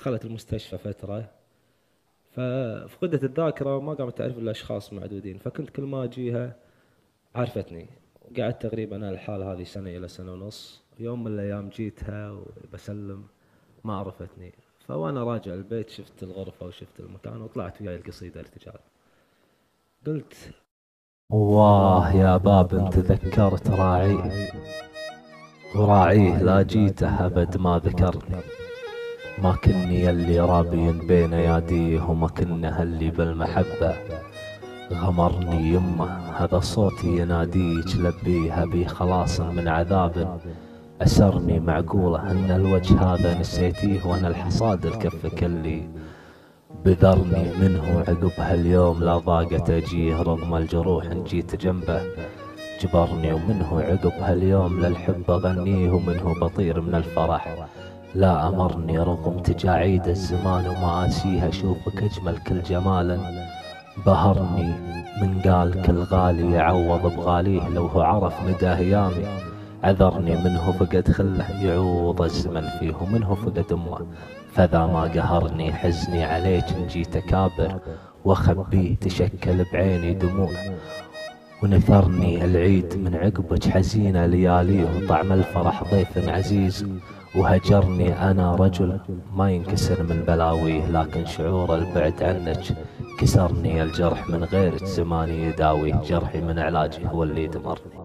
دخلت المستشفى فترة. ففقدت الذاكرة، ما قامت تعرف إلا أشخاص معدودين، فكنت كل ما أجيها عرفتني. قعدت تقريبا على الحال هذه سنة إلى سنة ونص. يوم من الأيام جيتها وبسلم، ما عرفتني. فوانا راجع البيت شفت الغرفة وشفت المكان، وطلعت وياي القصيدة ارتجال. قلت: واه يا باب تذكرت راعيه، وراعيه لا جيته أبد ما ذكرني. ما كني يلي رابي بين يديه، وما كنه اللي بالمحبة غمرني. يمه هذا صوتي يناديك لبيه، أبي خلاص من عذاب أسرني. معقولة أن الوجه هذا نسيتيه، وأنا الحصاد الكف اللي بذرني منه. عقب هاليوم لا ضاقت أجيه، رغم الجروح إن جيت جنبه جبرني. ومنه عقب هاليوم للحب أغنيه، ومنه بطير من الفرح لا أمرني. رغم تجاعيد الزمان ومآسيه، أشوفك أجمل كل جمالا بهرني. من قال كل غالي يعوض بغاليه، لو هو عرف مدى أيامي عذرني. منه فقد خله يعوض الزمن فيه، ومنه فقد أمه فذا ما قهرني. حزني عليك إن جيت أكابر وأخبيه، تشكل بعيني دموع ونثرني. العيد من عقبك حزينة لياليه، وطعم الفرح ضيف عزيز وهجرني. أنا رجل ما ينكسر من بلاويه، لكن شعور البعد عنك كسرني. الجرح من غيرك زماني يداويه، جرحي من علاجي هو اللي دمرني.